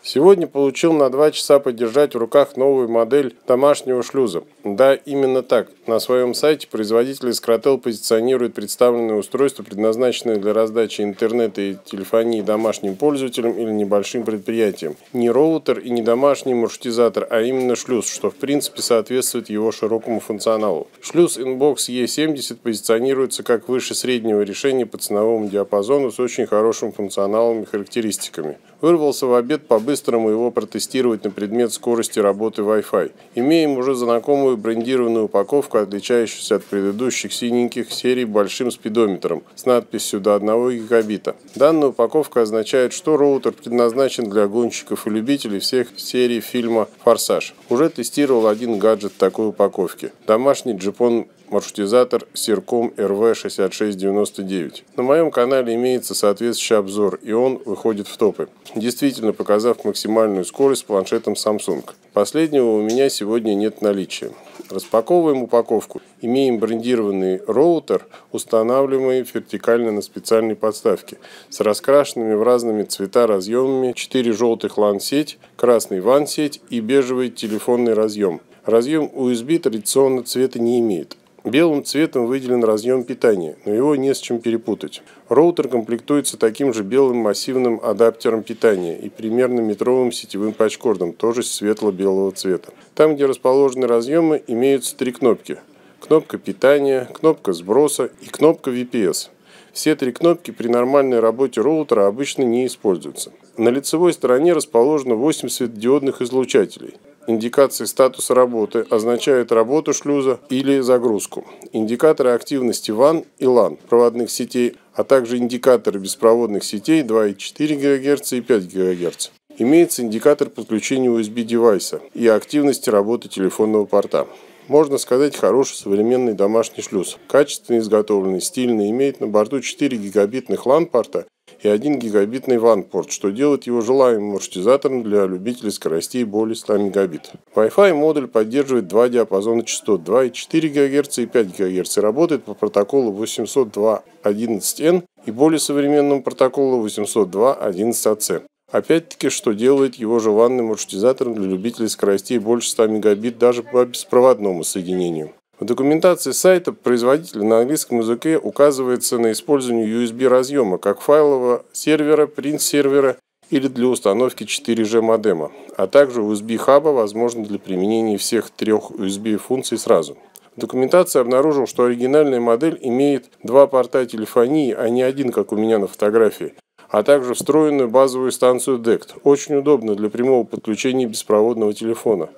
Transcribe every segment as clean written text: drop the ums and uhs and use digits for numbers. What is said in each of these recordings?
Сегодня получил на 2 часа подержать в руках новую модель домашнего шлюза. Да, именно так. На своем сайте производитель Искрател позиционирует представленное устройство, предназначенное для раздачи интернета и телефонии домашним пользователям или небольшим предприятиям. Не роутер и не домашний маршрутизатор, а именно шлюз, что в принципе соответствует его широкому функционалу. Шлюз Innbox E70 позиционируется как выше среднего решения по ценовому диапазону с очень хорошим функционалом и характеристиками. Вырвался в обед по-быстрому его протестировать на предмет скорости работы Wi-Fi. Имеем уже знакомую брендированную упаковку, отличающуюся от предыдущих синеньких серий большим спидометром с надписью до 1 гигабита. Данная упаковка означает, что роутер предназначен для гонщиков и любителей всех серий фильма «Форсаж». Уже тестировал один гаджет такой упаковки. Домашний джипон маршрутизатор Сирком RV6699. На моем канале имеется соответствующий обзор, и он выходит в топы, действительно показав максимальную скорость с планшетом Samsung. Последнего у меня сегодня нет наличия. Распаковываем упаковку. Имеем брендированный роутер, устанавливаемый вертикально на специальной подставке, с раскрашенными в разные цвета разъемами: 4 желтых LAN-сеть, красный WAN-сеть и бежевый телефонный разъем. Разъем USB традиционно цвета не имеет. Белым цветом выделен разъем питания, но его не с чем перепутать. Роутер комплектуется таким же белым массивным адаптером питания и примерно метровым сетевым патчкордом, тоже светло-белого цвета. Там, где расположены разъемы, имеются 3 кнопки. Кнопка питания, кнопка сброса и кнопка VPS. Все 3 кнопки при нормальной работе роутера обычно не используются. На лицевой стороне расположено 8 светодиодных излучателей. Индикации статуса работы означают работу шлюза или загрузку. Индикаторы активности WAN и LAN проводных сетей, а также индикаторы беспроводных сетей 2,4 ГГц и 5 ГГц. Имеется индикатор подключения USB-девайса и активности работы телефонного порта. Можно сказать, хороший современный домашний шлюз. Качественно изготовленный, стильный, имеет на борту 4 гигабитных LAN-порта и 1 гигабитный WAN-порт, что делает его желаемым маршрутизатором для любителей скоростей более 100 мегабит. Wi-Fi модуль поддерживает 2 диапазона частот 2,4 ГГц и 5 ГГц и работает по протоколу 802.11n и более современному протоколу 802.11ac. Опять-таки, что делает его желанным маршрутизатором для любителей скоростей больше 100 мегабит даже по беспроводному соединению. В документации сайта производителя на английском языке указывается на использование USB разъема как файлового сервера, принт-сервера или для установки 4G модема, а также USB-хаба, возможно для применения всех 3 USB функций сразу. В документации обнаружил, что оригинальная модель имеет 2 порта телефонии, а не один, как у меня на фотографии, а также встроенную базовую станцию DECT. Очень удобно для прямого подключения беспроводного телефона.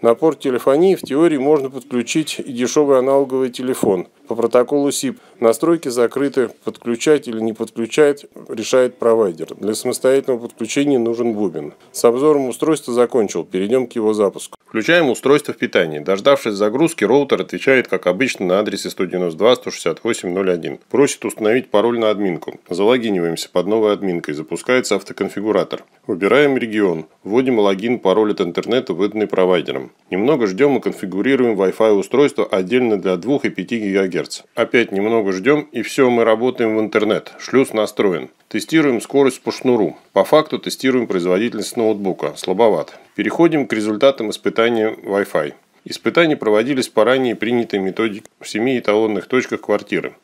На порт телефонии в теории можно подключить и дешевый аналоговый телефон по протоколу SIP. Настройки закрыты, подключать или не подключать решает провайдер. Для самостоятельного подключения нужен бубен. С обзором устройства закончил, перейдем к его запуску. Включаем устройство в питании. Дождавшись загрузки, роутер отвечает, как обычно, на адресе 192.168.0.1. Просит установить пароль на админку. Залогиниваемся под новой админкой. Запускается автоконфигуратор. Выбираем регион. Вводим логин, пароль от интернета, выданный провайдером. Немного ждем и конфигурируем Wi-Fi устройство отдельно для 2 и 5 ГГц. Опять немного ждем, и все, мы работаем в интернет. Шлюз настроен. Тестируем скорость по шнуру. По факту тестируем производительность ноутбука. Слабоват. Переходим к результатам испытания Wi-Fi. Испытания проводились по ранее принятой методике в 7 эталонных точках квартиры.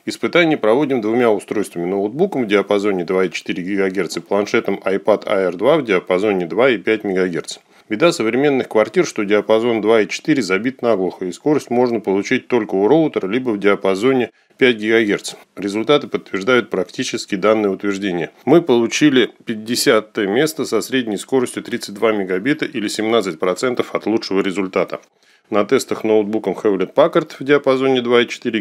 Испытания проводим 2 устройствами: ноутбуком в диапазоне 2,4 ГГц и планшетом iPad Air 2 в диапазоне 2,5 МГц. Беда современных квартир, что диапазон 2,4 забит наглухо, и скорость можно получить только у роутера, либо в диапазоне 5 ГГц. Результаты подтверждают практически данное утверждение. Мы получили 50 место со средней скоростью 32 мегабита или 17% от лучшего результата. На тестах ноутбуком Hewlett Packard в диапазоне 2,4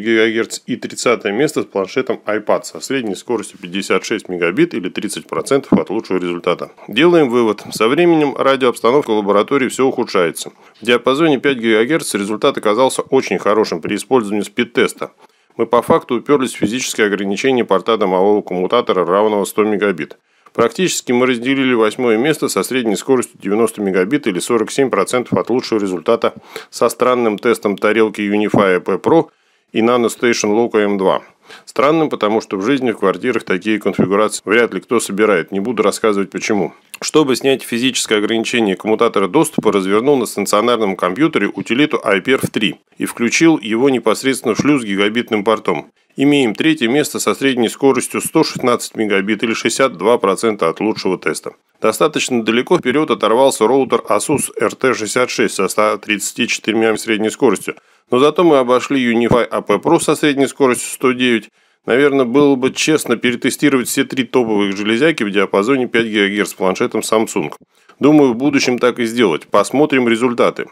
ГГц и 30 место с планшетом iPad со средней скоростью 56 мегабит или 30% от лучшего результата. Делаем вывод. Со временем радиообстановка в лаборатории все ухудшается. В диапазоне 5 ГГц результат оказался очень хорошим при использовании спид-теста. Мы по факту уперлись в физическое ограничение порта домового коммутатора, равного 100 мегабит. Практически мы разделили 8 место со средней скоростью 90 мегабит или 47% от лучшего результата со странным тестом тарелки Unify P Pro и NanoStation Loco M2. Странным, потому что в жизни в квартирах такие конфигурации вряд ли кто собирает. Не буду рассказывать почему. Чтобы снять физическое ограничение коммутатора доступа, развернул на стационарном компьютере утилиту iPerf3 и включил его непосредственно в шлюз с гигабитным портом. Имеем третье место со средней скоростью 116 мегабит или 62% от лучшего теста. Достаточно далеко вперед оторвался роутер Asus RT66 со 134 средней скоростью, но зато мы обошли Unify AP Pro со средней скоростью 109. Наверное, было бы честно перетестировать все три топовых железяки в диапазоне 5 ГГц с планшетом Samsung. Думаю, в будущем так и сделать. Посмотрим результаты.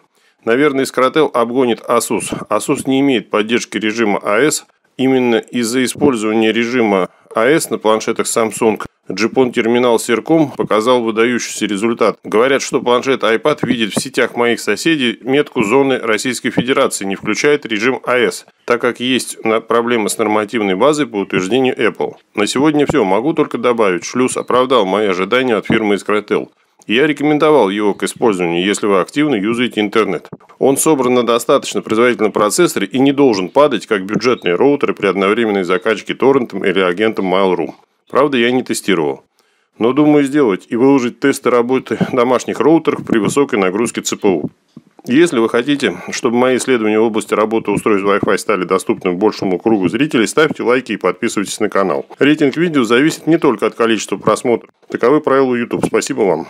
Наверное, Scratel обгонит Asus. Asus не имеет поддержки режима AS. Именно из-за использования режима AS на планшетах Samsung GPON-терминал Sercom показал выдающийся результат. Говорят, что планшет iPad видит в сетях моих соседей метку зоны Российской Федерации, не включает режим AS, так как есть проблемы с нормативной базой по утверждению Apple. На сегодня все. Могу только добавить, шлюз оправдал мои ожидания от фирмы Scratel. Я рекомендовал его к использованию, если вы активно юзаете интернет. Он собран на достаточно производительном процессоре и не должен падать, как бюджетные роутеры при одновременной закачке торрентом или агентом Mail.ru. Правда, я не тестировал. Но думаю сделать и выложить тесты работы домашних роутеров при высокой нагрузке ЦПУ. Если вы хотите, чтобы мои исследования в области работы устройств Wi-Fi стали доступны большему кругу зрителей, ставьте лайки и подписывайтесь на канал. Рейтинг видео зависит не только от количества просмотров. Таковы правила YouTube. Спасибо вам.